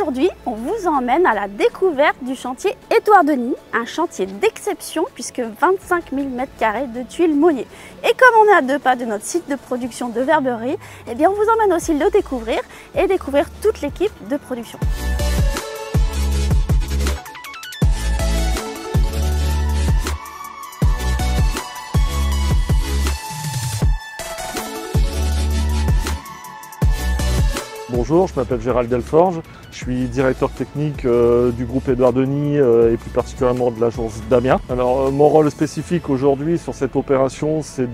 Aujourd'hui, on vous emmène à la découverte du chantier Édouard Denis, un chantier d'exception puisque 25 000 m² de tuiles Monnier. Et comme on est à 2 pas de notre site de production de Verberie, eh bien on vous emmène aussi le découvrir et découvrir toute l'équipe de production. Bonjour, je m'appelle Gérald Delforge, je suis directeur technique du groupe Édouard Denis et plus particulièrement de l'agence d'Amiens. Alors mon rôle spécifique aujourd'hui sur cette opération, c'est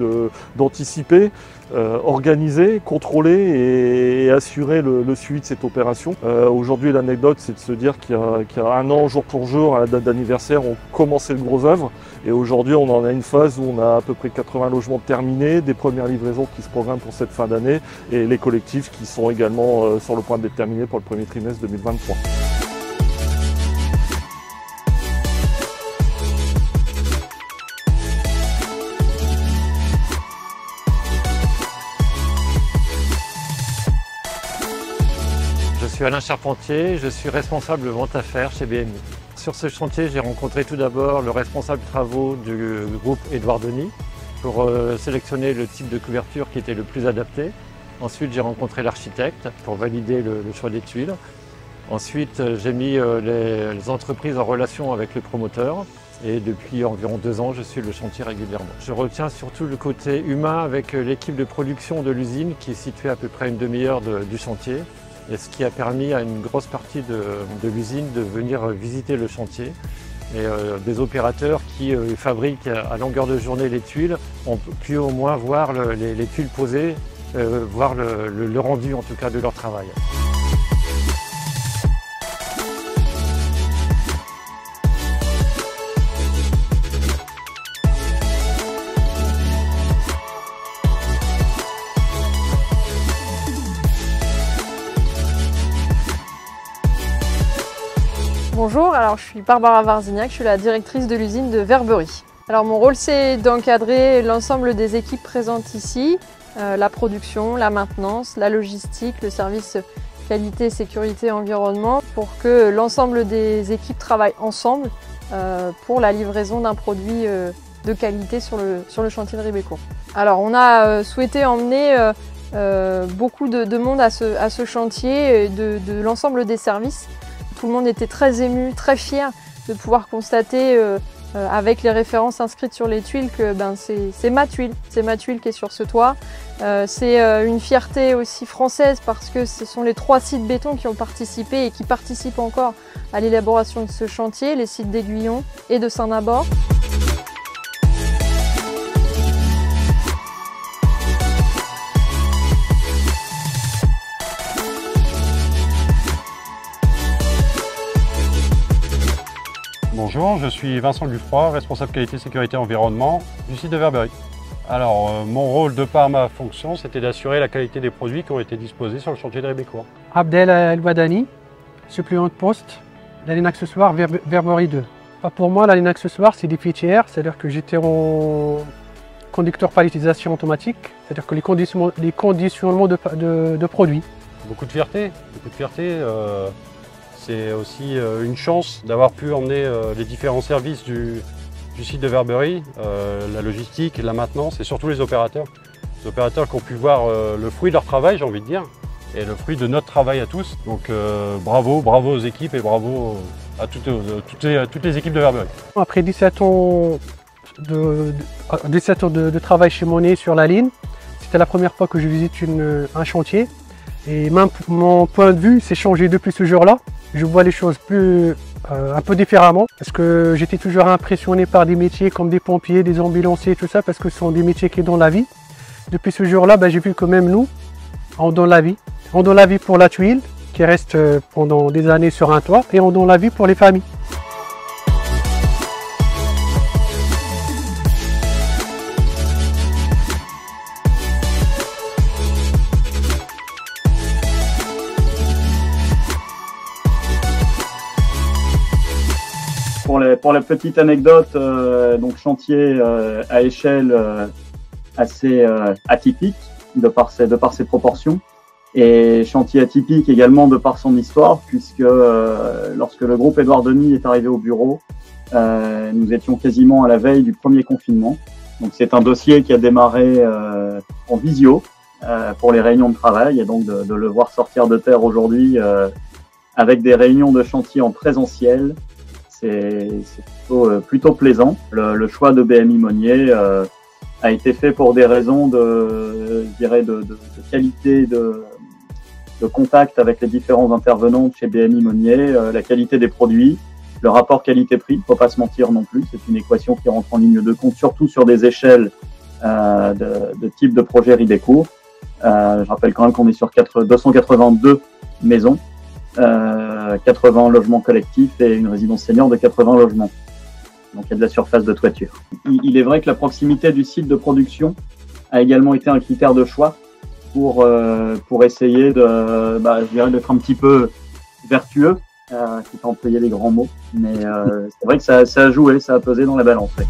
d'anticiper, organiser, contrôler et assurer le suivi de cette opération. Aujourd'hui l'anecdote, c'est de se dire qu'il y a un an jour pour jour à la date d'anniversaire, on commençait le gros œuvre et aujourd'hui on en a une phase où on a à peu près 80 logements terminés, des premières livraisons qui se programment pour cette fin d'année et les collectifs qui sont également sur le point d'être terminés pour le premier trimestre 2023. Je suis Alain Charpentier, je suis responsable vente affaires chez BMI. Sur ce chantier, j'ai rencontré tout d'abord le responsable travaux du groupe Édouard Denis pour sélectionner le type de couverture qui était le plus adapté. Ensuite, j'ai rencontré l'architecte pour valider le choix des tuiles. Ensuite, j'ai mis les entreprises en relation avec le promoteur. Et depuis environ 2 ans, je suis le chantier régulièrement. Je retiens surtout le côté humain avec l'équipe de production de l'usine qui est située à peu près une demi-heure du chantier. Et ce qui a permis à une grosse partie de l'usine de venir visiter le chantier. Et des opérateurs qui fabriquent à longueur de journée les tuiles ont pu au moins voir les tuiles posées, voir le rendu en tout cas de leur travail. Bonjour, alors je suis Barbara Varzignac, je suis la directrice de l'usine de Verberie. Alors mon rôle c'est d'encadrer l'ensemble des équipes présentes ici, la production, la maintenance, la logistique, le service qualité, sécurité, environnement, pour que l'ensemble des équipes travaillent ensemble pour la livraison d'un produit de qualité sur le chantier de Ribécourt. Alors on a souhaité emmener beaucoup de monde à ce chantier, de l'ensemble des services. Tout le monde était très ému, très fier de pouvoir constater avec les références inscrites sur les tuiles que c'est ma tuile qui est sur ce toit. C'est une fierté aussi française parce que ce sont les 3 sites béton qui ont participé et qui participent encore à l'élaboration de ce chantier, les sites d'Aiguillon et de Saint-Nabord. Bonjour, je suis Vincent Gufroy, responsable qualité, sécurité, environnement du site de Verberie. Alors, mon rôle de par ma fonction, c'était d'assurer la qualité des produits qui ont été disposés sur le chantier de Ribécourt. Abdel El-Wadani, suppléant de poste, la ligne accessoire Verberie 2. Pour moi, la ligne accessoire, c'est des fichières, c'est-à-dire que j'étais en conducteur palettisation automatique, c'est-à-dire que les conditionnements de produits. Beaucoup de fierté, c'est aussi une chance d'avoir pu emmener les différents services du site de Verberie, la logistique, la maintenance et surtout les opérateurs. Les opérateurs qui ont pu voir le fruit de leur travail, j'ai envie de dire, et le fruit de notre travail à tous. Donc bravo aux équipes et bravo à toutes les équipes de Verberie. Après 17 ans de travail chez Monnier sur la ligne, c'était la première fois que je visite un chantier. Et même mon point de vue s'est changé depuis ce jour-là. Je vois les choses un peu différemment parce que j'étais toujours impressionné par des métiers comme des pompiers, des ambulanciers, tout ça, parce que ce sont des métiers qui donnent la vie. Depuis ce jour-là, j'ai vu que même nous, on donne la vie. On donne la vie pour la tuile qui reste pendant des années sur un toit et on donne la vie pour les familles. Pour la petite anecdote, donc chantier à échelle assez atypique de par ses proportions. Et chantier atypique également de par son histoire, puisque lorsque le groupe Édouard Denis est arrivé au bureau, nous étions quasiment à la veille du premier confinement. Donc c'est un dossier qui a démarré en visio pour les réunions de travail, et donc de le voir sortir de terre aujourd'hui avec des réunions de chantier en présentiel, c'est plutôt plaisant. Le choix de BMI Monnier a été fait pour des raisons de qualité de contact avec les différents intervenants chez BMI Monnier, la qualité des produits, le rapport qualité-prix, faut pas se mentir non plus, c'est une équation qui rentre en ligne de compte, surtout sur des échelles de type de projet Ridécourt. Je rappelle quand même qu'on est sur 282 maisons, 80 logements collectifs et une résidence senior de 80 logements. Donc il y a de la surface de toiture. Il est vrai que la proximité du site de production a également été un critère de choix pour essayer d'être un petit peu vertueux, quitte à employer les grands mots. Mais c'est vrai que ça a joué, ça a pesé dans la balance. Ouais.